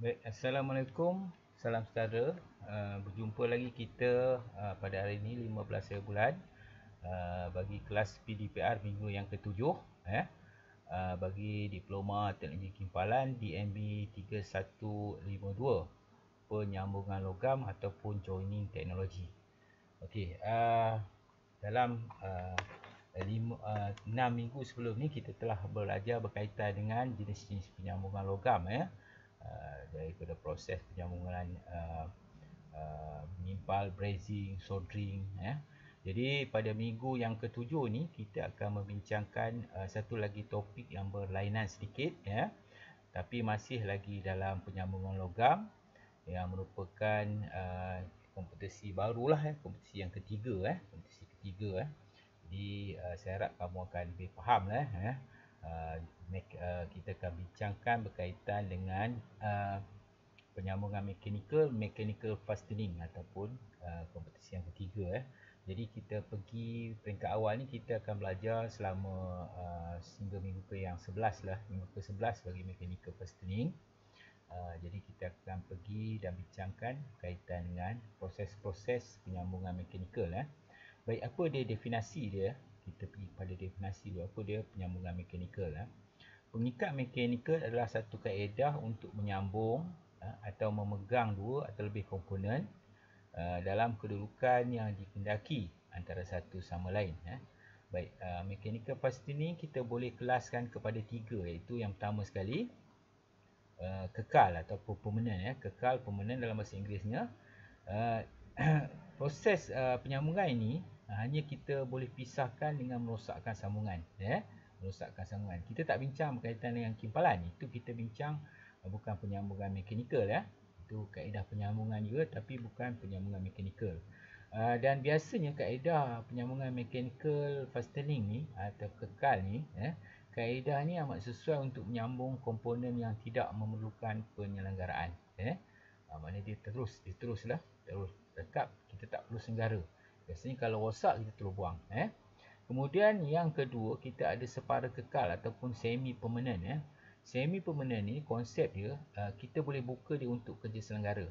Baik, Assalamualaikum, salam sejahtera. Berjumpa lagi kita pada hari ini 15 bulan bagi kelas PDPR minggu yang ke-7 bagi Diploma Teknologi Kimpalan DMB 3152 penyambungan logam ataupun joining teknologi. Okey, dalam 6 minggu sebelum ni kita telah belajar berkaitan dengan jenis-jenis penyambungan logam daripada proses penyambungan menimpal, brazing, soldering Jadi pada minggu yang ketujuh ni kita akan membincangkan satu lagi topik yang berlainan sedikit tapi masih lagi dalam penyambungan logam yang merupakan kompetisi barulah kompetisi yang ketiga Jadi saya harap kamu akan lebih faham kita akan bincangkan berkaitan dengan penyambungan mechanical fastening ataupun kompetisi yang ketiga Jadi kita pergi peringkat awal ni kita akan belajar selama hingga minggu ke yang 11 lah, minggu ke 11 bagi mechanical fastening. Jadi kita akan pergi dan bincangkan berkaitan dengan proses-proses penyambungan mechanical Baik, apa dia definisi dia? Kita pergi pada definisi dulu. Apa dia penyambungan mechanical Pengikat mechanical adalah satu kaedah untuk menyambung atau memegang dua atau lebih komponen dalam kedudukan yang dikehendaki antara satu sama lain Baik, mechanical fastening kita boleh kelaskan kepada tiga, iaitu yang pertama sekali kekal ataupun permanent Kekal, permanent dalam bahasa Inggerisnya. Proses penyambungan ini hanya kita boleh pisahkan dengan merosakkan sambungan merosakkan sambungan. Kita tak bincang berkaitan dengan kimpalan. Itu kita bincang bukan penyambungan mechanical Itu kaedah penyambungan juga tapi bukan penyambungan mechanical. Dan biasanya kaedah penyambungan mechanical fastening ni atau kekal ni kaedah ni amat sesuai untuk menyambung komponen yang tidak memerlukan penyelenggaraan maknanya dia teruslah terus rekap, kita tak perlu senggara. Biasanya kalau rosak kita terus buang Kemudian yang kedua, kita ada separa kekal ataupun semi permanent Semi permanent ni konsep dia kita boleh buka dia untuk kerja selenggara.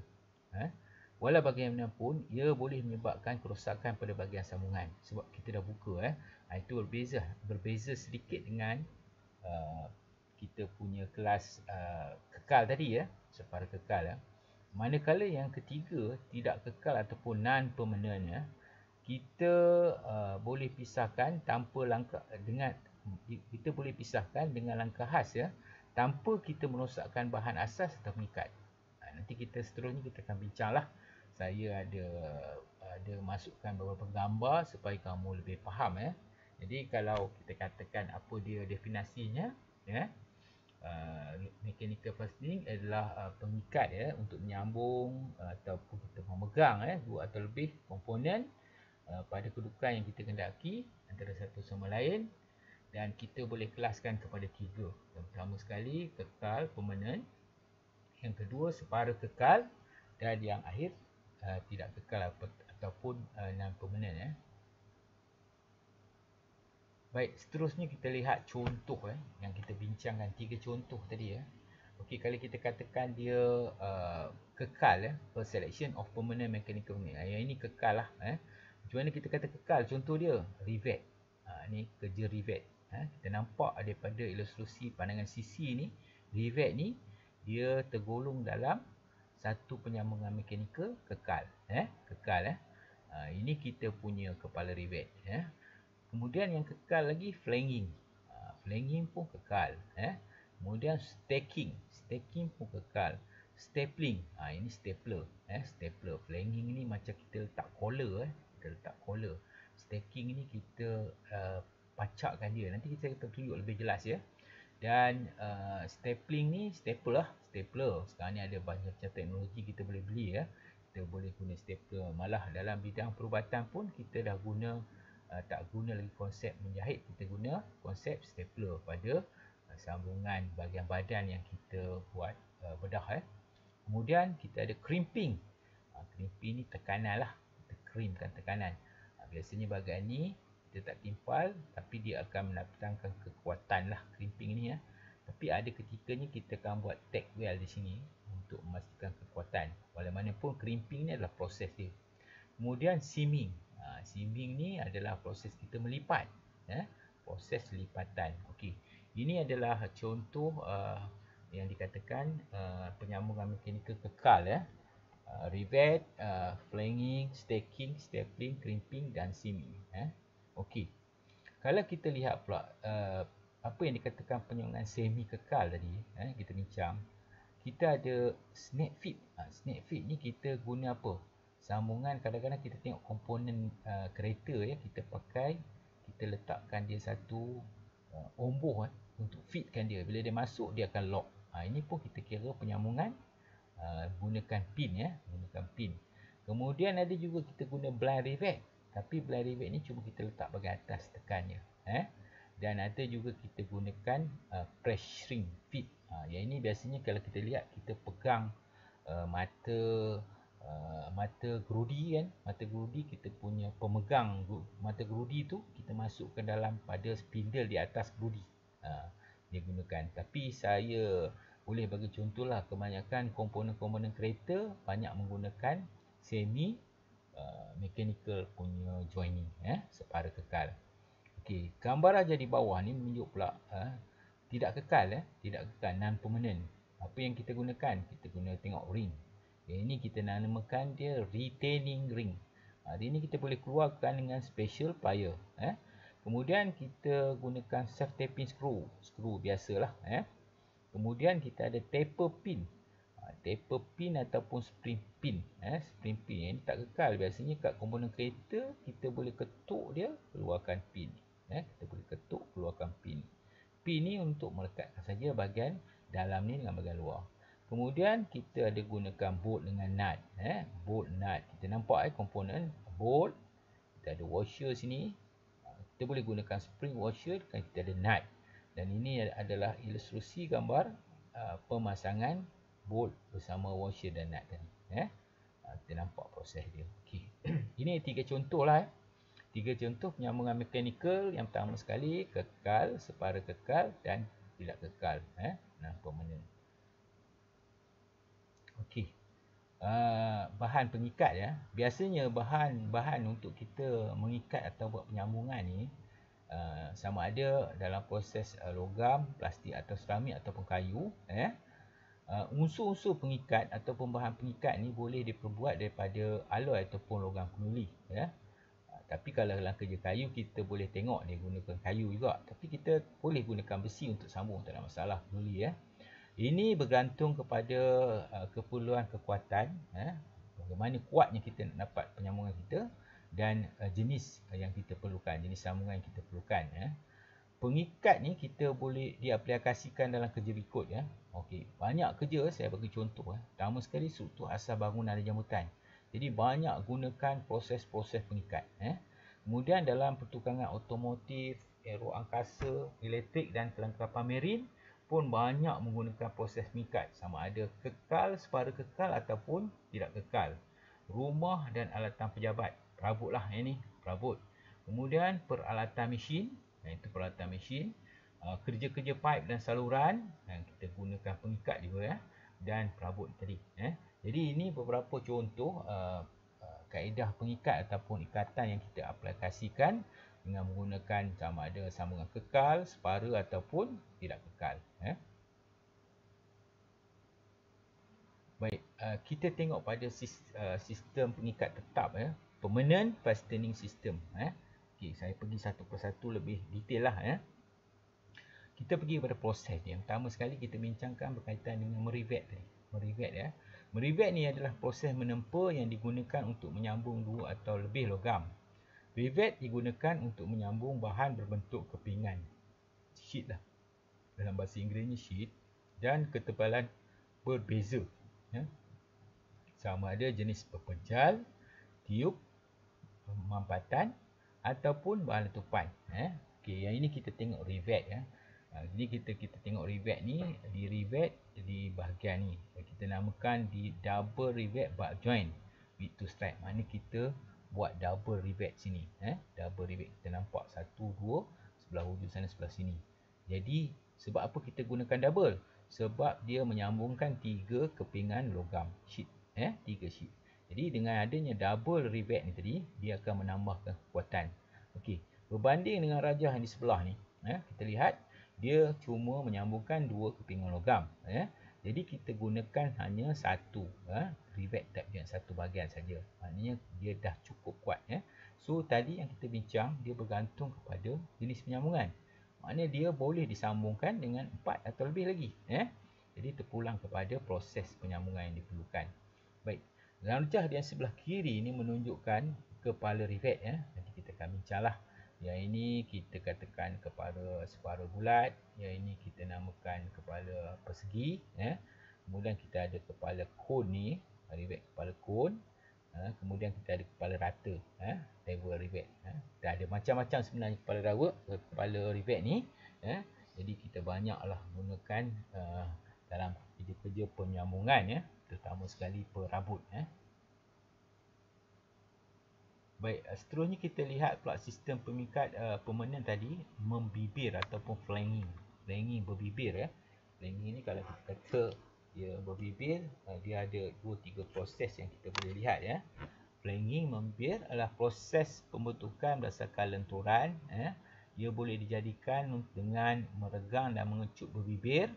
Walau bagaimanapun ia boleh menyebabkan kerosakan pada bahagian sambungan sebab kita dah buka Itu berbeza sedikit dengan kita punya kelas kekal tadi separa kekal Manakala yang ketiga tidak kekal ataupun non permanent kita boleh pisahkan tanpa langkah dengan kita boleh pisahkan dengan langkah khas tanpa kita merosakkan bahan asas atau pengikat. Nanti kita seterusnya kita akan bincanglah. Saya ada masukkan beberapa gambar supaya kamu lebih faham Jadi kalau kita katakan apa dia definisinya mechanical fastening adalah pengikat untuk menyambung ataupun kita memegang dua atau lebih komponen pada kedudukan yang kita kehendaki antara satu sama lain, dan kita boleh kelaskan kepada tiga. Yang pertama sekali kekal permanent, yang kedua separa kekal, dan yang akhir tidak kekal ataupun non permanent Baik, seterusnya kita lihat contoh yang kita bincangkan, tiga contoh tadi Okey, kalau kita katakan dia kekal per selection of permanent mechanical unit. Yang ini kekal lah Macam mana kita kata kekal? Contoh dia rivet. Ni kerja rivet. Kita nampak daripada ilustrasi pandangan sisi ni, rivet ni dia tergolong dalam satu penyambungan mechanical kekal. Ini kita punya kepala rivet. Kemudian yang kekal lagi flanging. Flanging pun kekal. Kemudian stacking. Stacking pun kekal. Stapling. Ini stapler. Stapler. Flanging ni macam kita letak collar. Stacking ni kita pacakkan dia. Nanti kita tunjuk lebih jelas Dan stapling ni stapler. Sekarang ni ada banyak macam teknologi kita boleh beli Kita boleh guna stapler. Malah dalam bidang perubatan pun kita dah guna tak guna lagi konsep menjahit, kita guna konsep stapler pada sambungan bahagian badan yang kita buat bedah Kemudian kita ada crimping. Crimping ni tekanan lah, kita crimpkan tekanan. Biasanya bahagian ni kita tak timpal tapi dia akan mendatangkan kekuatan lah crimping ni Tapi ada ketikanya kita akan buat tack weld di sini untuk memastikan kekuatan. Walaupun crimping ni adalah proses dia. Kemudian seaming. Seaming ni adalah proses kita melipat. Proses lipatan. Okey. Ini adalah contoh yang dikatakan penyambungan mekanikal kekal. Rivet, flanging, stacking, stapling, crimping dan seaming. Okey. Kalau kita lihat pula apa yang dikatakan penyambungan semi kekal tadi, kita bincang. Kita ada snap fit. Snap fit ni kita guna apa? Sambungan, kadang-kadang kita tengok komponen kereta kita pakai, kita letakkan dia satu omboh untuk fitkan dia. Bila dia masuk dia akan lock. Ini pun kita kira penyambungan gunakan pin gunakan pin. Kemudian ada juga kita guna blind rivet. Tapi blind rivet ni cuma kita letak bahagian atas tekannya. Dan ada juga kita gunakan press shrink fit. Yang ini biasanya kalau kita lihat kita pegang mata gerudi mata gerudi, kita punya pemegang mata gerudi tu kita masukkan dalam pada spindle di atas gerudi. Dia gunakan. Tapi saya boleh bagi contohlah, kebanyakan komponen-komponen kereta banyak menggunakan semi mechanical punya joining, separa kekal. Okey, gambar aja di bawah ni menunjuk pula tidak kekal, tidak kekal, non permanent. Apa yang kita gunakan? Kita guna tengok ring. Yang ini kita namakan dia retaining ring. Ini kita boleh keluarkan dengan special plier. Kemudian kita gunakan self tapping screw, skru biasalah. Kemudian kita ada taper pin. Taper pin ataupun spring pin. Spring pin ini tak kekal. Biasanya kat komponen kereta kita boleh ketuk dia, keluarkan pin. Kita boleh ketuk, keluarkan pin. Pin ni untuk melekatkan saja bahagian dalam ni dengan bahagian luar. Kemudian kita ada gunakan bolt dengan nut. Bolt, nut. Kita nampak komponen bolt. Kita ada washer sini. Kita boleh gunakan spring washer dan kita ada nut. Dan ini adalah ilustrasi gambar pemasangan bolt bersama washer dan nut tadi. Kita nampak proses dia. Okey. Ini 3 contoh lah. 3 contoh penyambungan mekanikal. Yang pertama sekali kekal, separa kekal dan tidak kekal. Non-permanent. Okey. Bahan pengikat Biasanya bahan untuk kita mengikat atau buat penyambungan ni sama ada dalam proses logam, plastik atau seramik ataupun kayu. Unsur-unsur pengikat ataupun bahan pengikat ni boleh diperbuat daripada alloy ataupun logam kenuli. Tapi kalau dalam kerja kayu kita boleh tengok dia gunakan kayu juga. Tapi kita boleh gunakan besi untuk sambung, tak ada masalah kenuli. Ini bergantung kepada keperluan kekuatan, bagaimana kuatnya kita nak dapat penyambungan kita dan jenis yang kita perlukan, jenis sambungan yang kita perlukan. Pengikat ni kita boleh diaplikasikan dalam kerja berikut. Okey, banyak kerja saya bagi contoh. Pertama sekali struktur asas bangunan dan jambatan. Jadi banyak gunakan proses-proses pengikat. Kemudian dalam pertukangan otomotif, aero angkasa, elektrik dan kelengkapan marin pun banyak menggunakan proses pengikat. Sama ada kekal, separa kekal ataupun tidak kekal. Rumah dan alatan pejabat. Perabot lah ini, perabot. Kemudian peralatan mesin. Itu peralatan mesin. Kerja-kerja pipe dan saluran. Kita gunakan pengikat juga. Dan perabot tadi. Jadi ini beberapa contoh kaedah pengikat ataupun ikatan yang kita aplikasikan dengan menggunakan sama ada sambungan kekal, separa ataupun tidak kekal. Baik, kita tengok pada sistem pengikat tetap, permanent fastening system. Okey, saya pergi satu persatu lebih detail lah. Kita pergi pada proses ni. Yang pertama sekali kita bincangkan berkaitan dengan merivet tadi. Merivet. Merivet ni adalah proses menempa yang digunakan untuk menyambung dua atau lebih logam. Rivet digunakan untuk menyambung bahan berbentuk kepingan. Sheet lah. Dalam bahasa Inggerisnya sheet. Dan ketebalan berbeza. Sama ada jenis pepejal, tiub, mampatan ataupun bahan letupan. Okey, yang ini kita tengok rivet. Jadi kita tengok rivet ni, di rivet di bahagian ni. Kita namakan di double rivet butt joint with two stripe. Mana kita buat double rivet sini. Double rivet. Kita nampak satu, dua, sebelah hujung sana, sebelah sini. Jadi sebab apa kita gunakan double? Sebab dia menyambungkan 3 kepingan logam sheet, 3 sheet. Jadi dengan adanya double rivet ni tadi, dia akan menambahkan kekuatan. Okey, berbanding dengan rajah yang di sebelah ni, kita lihat dia cuma menyambungkan 2 kepingan logam, Jadi kita gunakan hanya satu, rivet tab yang satu bahagian saja. Maknanya dia dah cukup kuat, So tadi yang kita bincang, dia bergantung kepada jenis penyambungan. Maknanya dia boleh disambungkan dengan 4 atau lebih lagi. Jadi terpulang kepada proses penyambungan yang diperlukan. Baik, rajah yang sebelah kiri ini menunjukkan kepala rivet. Nanti kita akan bincanglah. Yang ini kita katakan kepala separuh bulat. Yang ini kita namakan kepala persegi. Kemudian kita ada kepala kon ni, rivet kepala kon. Kemudian kita ada kepala rata, level rivet. Kita ada macam-macam sebenarnya kepala rivet ni. Jadi kita banyaklah gunakan dalam kerja-kerja penyambungan, terutama sekali perabot. Baik, seterusnya kita lihat pula sistem pemikat permanen tadi membibir ataupun flanging. Flanging berbibir. Flanging ni kalau kita kata dia berbibir, dia ada 2-3 proses yang kita boleh lihat. Flanging membibir adalah proses pembentukan berdasarkan lenturan. Ia boleh dijadikan dengan meregang dan mengecut berbibir.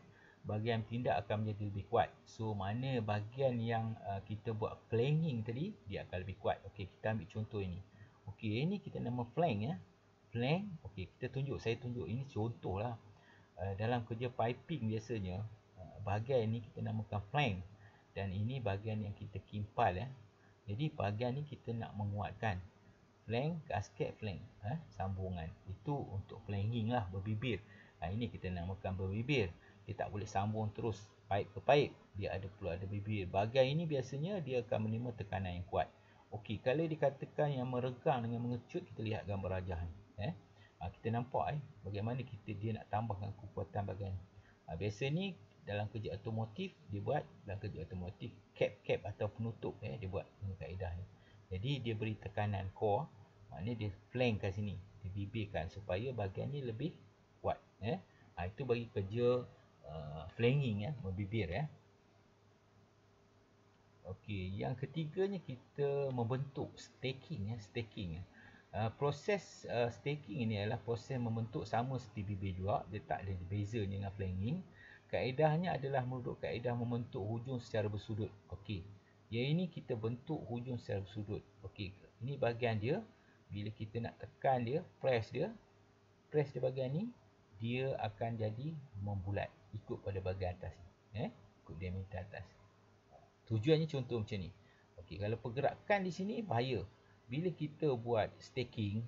Bahagian tindak akan menjadi lebih kuat. So mana bahagian yang kita buat flanging tadi, dia akan lebih kuat. Okey, kita ambil contoh ini. Okey, ini kita nama flank. Flank. Okey, saya tunjuk ini contohlah. Dalam kerja piping biasanya, bahagian ini kita namakan flank. Dan ini bahagian yang kita kimpal. Jadi bahagian ni kita nak menguatkan. Flank, gasket, flank. Sambungan. Itu untuk flanking lah, berbibir. Ini kita namakan berbibir. Dia tak boleh sambung terus pipe ke pipe. Dia perlu ada bibir. Bahagian ini biasanya dia akan menerima tekanan yang kuat. Okey, kalau dikatakan yang meregang dengan mengecut, kita lihat gambar rajah ni. Kita nampak bagaimana dia nak tambahkan kekuatan bahagian. Biasa ni dalam kerja otomotif, dia buat dalam kerja otomotif cap atau penutup, dia buat dengan kaedah ni. Jadi dia beri tekanan core, maknanya dia flank kat sini, dia bibirkan supaya bahagian ni lebih kuat. Itu bagi kerja flanging, membibir. Okey, yang ketiganya kita membentuk staking. Proses staking ini adalah proses membentuk sama seperti bibir juga, dia tak ada bezanya dengan flanging. Kaedahnya adalah menurut kaedah membentuk hujung secara bersudut. Okey, yang ini kita bentuk hujung secara bersudut. Okey, ini bahagian dia. Bila kita nak tekan dia, press dia bahagian ni, dia akan jadi membulat ikut pada bahagian atas ni. Ikut diameter atas. Tujuannya contoh macam ni. Okey, kalau pergerakan di sini bahaya. Bila kita buat staking,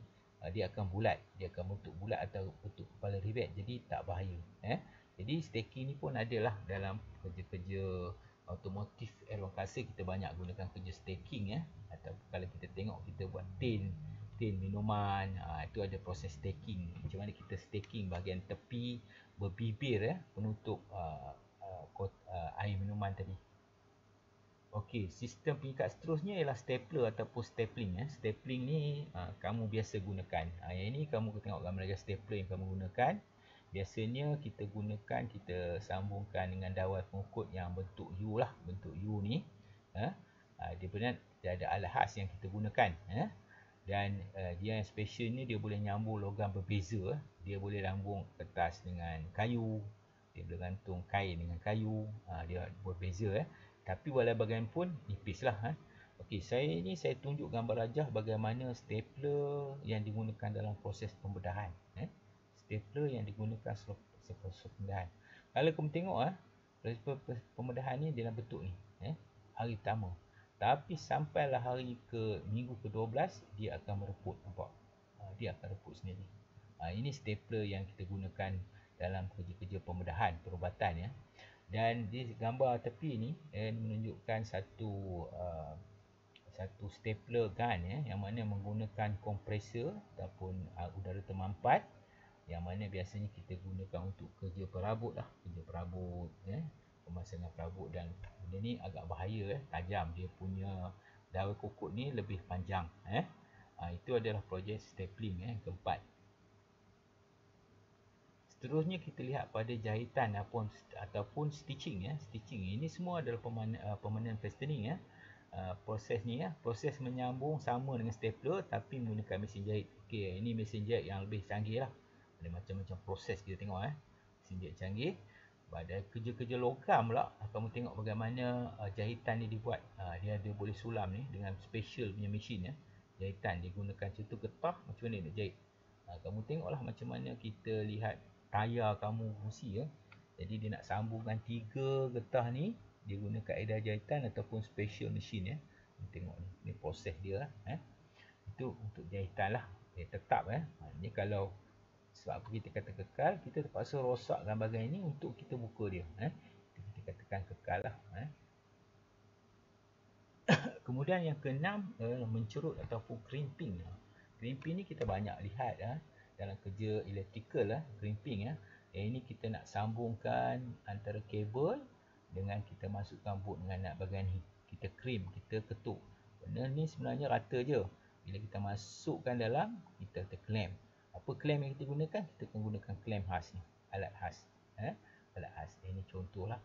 dia akan bulat, dia akan bentuk bulat atau bentuk kepala rivet. Jadi tak bahaya. Jadi staking ni pun adalah dalam kerja-kerja otomotif air angkasa, kita banyak gunakan kerja staking. Atau kalau kita tengok kita buat tin minuman, itu ada proses staking. Macam mana kita staking bahagian tepi berbibir, penutup air minuman tadi. Okey, sistem pengikat seterusnya ialah stapler ataupun stapling. Stapling ni kamu biasa gunakan. Yang ini kamu tengok gambar rajah stapler yang kamu gunakan. Biasanya kita gunakan, kita sambungkan dengan dawai pengukut yang bentuk U lah. Bentuk U ni. Dia benar, dia ada alat khas yang kita gunakan. Dan dia yang special ni, dia boleh nyambung logam berbeza. Dia boleh sambung kertas dengan kayu. Dia boleh gantung kain dengan kayu. Dia berbeza. Tapi walau bagaimanapun nipis lah. Okey, saya tunjuk gambar rajah bagaimana stapler yang digunakan dalam proses pembedahan. Stapler yang digunakan proses pembedahan. Kalau kamu tengok proses pembedahan ni dalam bentuk ni. Hari pertama. Tapi sampailah hari minggu ke-12, dia akan mereput. Nampak? Dia akan reput sendiri. Ini stapler yang kita gunakan dalam kerja-kerja pembedahan, perubatan. Dan di gambar tepi ni menunjukkan satu stapler gun, yang mana menggunakan kompresor ataupun udara termampat, yang mana biasanya kita gunakan untuk kerja perabot lah, pemasangan perabot. Dan benda ni agak bahaya, tajam, dia punya dawai kokot ni lebih panjang. Itu adalah projek stapling keempat. Seterusnya kita lihat pada jahitan ataupun stitching ya. Stitching ini semua adalah permanent fastening ya. Proses ni ya, proses menyambung sama dengan stapler tapi menggunakan mesin jahit. Okey, ini mesin jahit yang lebih canggih lah. Ada macam-macam proses kita tengok mesin jahit canggih. Pada kerja-kerja logam pula, kamu tengok bagaimana jahitan ni dibuat. Dia ada boleh sulam ni dengan special punya mesin ya. Jahitan dia gunakan contoh getah, macam mana nak jahit. Kamu tengoklah macam mana kita lihat tayar kamu busi ya. Jadi dia nak sambungkan 3 getah ni, dia guna kaedah jahitan ataupun special machine ya. Tengok ni proses dia Itu untuk jahitan lah. Dia tetap Ni kalau sebab apa kita kata kekal, kita terpaksa rosakkan bahagian ini untuk kita buka dia Kita katakan kekal lah Kemudian yang keenam mencerut ataupun crimping. Crimping ni kita banyak lihat dalam kerja electrical crimping ini kita nak sambungkan antara kabel dengan kita masukkan bolt dengan bahagian ni. Kita crimp, kita ketuk. Benda ni sebenarnya rata je. Bila kita masukkan dalam, kita clamp. Apa clamp yang kita gunakan? Kita akan gunakan clamp khas ni. Alat khas. Alat khas. Ini contohlah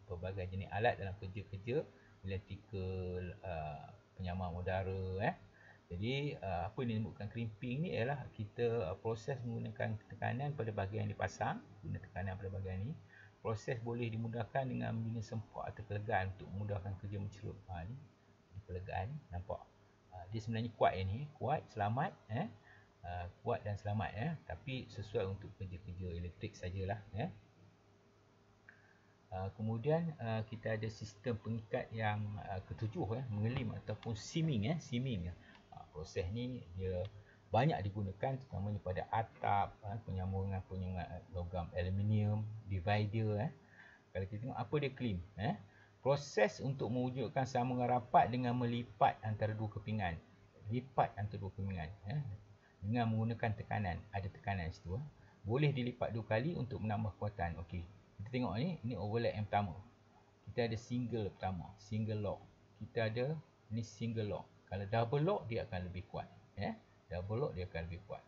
pelbagai jenis alat dalam kerja-kerja electrical, penyamar udara Jadi apa yang dinamakan crimping ni ialah kita proses menggunakan tekanan pada bahagian yang dipasang, guna tekanan pada bahagian ni. Proses boleh dimudahkan dengan membina sempak atau kelegaan untuk memudahkan kerja mencelup. Ni kelegaan nampak. Dia sebenarnya kuat yang ni, kuat, selamat kuat dan selamat tapi sesuai untuk kerja-kerja elektrik sajalah Kemudian kita ada sistem pengikat yang ketujuh mengelim ataupun seaming seaming. Proses ni dia banyak digunakan terutamanya pada atap, penyambungan logam aluminium, divider Kalau kita tengok apa dia clamp proses untuk mewujudkan sambungan rapat dengan melipat antara dua kepingan. Lipat antara dua kepingan dengan menggunakan tekanan. Ada tekanan situ boleh dilipat 2 kali untuk menambah kekuatan. Okey. Kita tengok ini overlap yang pertama. Kita ada single pertama, single lock. Kita ada ni single lock. Kalau double lock dia akan lebih kuat Double lock dia akan lebih kuat.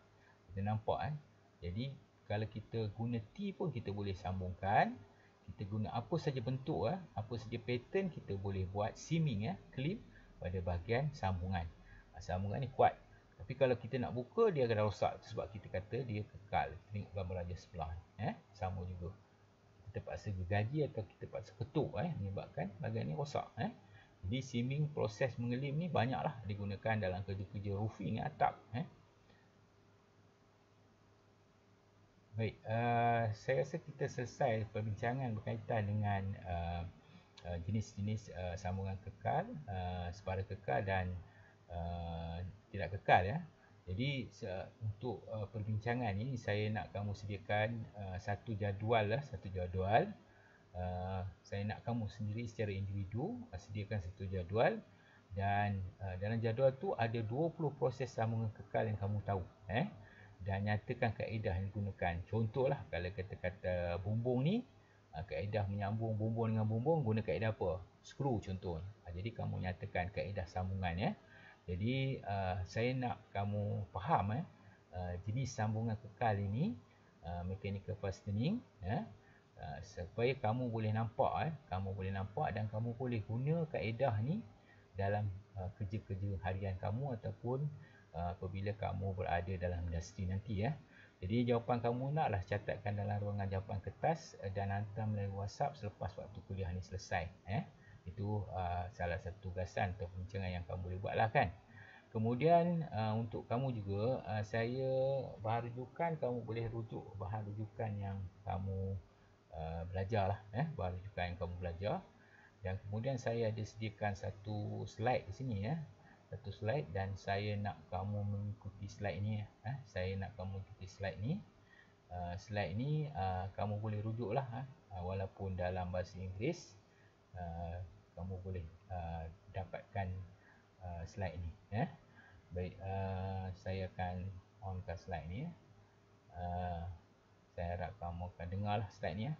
Kita nampak Jadi kalau kita guna T pun kita boleh sambungkan. Kita guna apa saja bentuk apa saja pattern kita boleh buat seaming clip pada bahagian sambungan. Sambungan ni kuat. Tapi kalau kita nak buka dia akan rosak sebab kita kata dia kekal. Kita tengok gambar raja sebelah sama juga. Kita paksa gergaji atau kita paksa ketuk menyebabkan bahagian ni rosak Jadi seaming proses mengelim ni banyaklah digunakan dalam kerja-kerja roofing atap Baik, saya rasa kita selesai perbincangan berkaitan dengan jenis-jenis sambungan kekal, separa kekal dan tidak kekal Jadi untuk perbincangan ini saya nak kamu sediakan satu jadual saya nak kamu sendiri secara individu sediakan satu jadual dan dalam jadual tu ada 20 proses sambungan kekal yang kamu tahu dan nyatakan kaedah yang digunakan. Contohlah kalau kata-kata bumbung ni kaedah menyambung bumbung dengan bumbung guna kaedah apa? Skru contoh. Jadi kamu nyatakan kaedah sambungan Jadi saya nak kamu faham jenis sambungan kekal ini mechanical fastening supaya kamu boleh nampak dan kamu boleh guna kaedah ni dalam kerja-kerja harian kamu ataupun apabila kamu berada dalam industri nanti Jadi jawapan kamu naklah catatkan dalam ruangan jawapan kertas dan hantar melalui WhatsApp selepas waktu kuliah ni selesai Itu salah satu tugasan atau perbincangan yang kamu boleh buatlah kan. Kemudian untuk kamu juga saya bahan rujukan, kamu boleh rujuk bahan rujukan yang kamu belajar lah bahan rujukan yang kamu belajar. Dan kemudian saya ada sediakan satu slide di sini satu slide dan saya nak kamu mengikuti slide ni saya nak kamu mengikuti slide ni. Slide ni kamu boleh rujuklah walaupun dalam bahasa Inggeris kamu boleh dapatkan slide ni Baik, saya akan onkan slide ni saya harap kamu akan dengarlah slide ni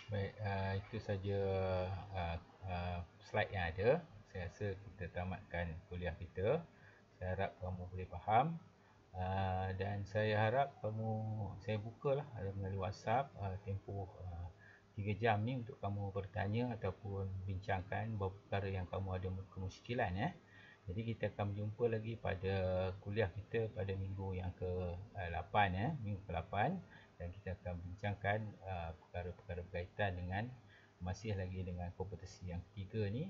Baik, itu saja uh, slide yang ada. Saya rasa kita tamatkan kuliah kita. Saya harap kamu boleh faham. Dan saya harap saya bukalah melalui WhatsApp tempoh 3 jam ni untuk kamu bertanya ataupun bincangkan beberapa perkara yang kamu ada kemusykilan ya. Jadi kita akan berjumpa lagi pada kuliah kita pada minggu yang ke-8 ya, minggu ke-8, dan kita akan bincangkan perkara-perkara berkaitan dengan masih lagi dengan kompetisi yang ketiga ni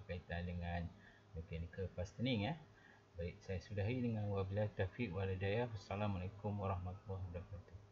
berkaitan dengan mechanical fastening ya. Baik, saya sudahi dengan wabillahi taufiq wal hidayah. Wassalamualaikum warahmatullahi wabarakatuh.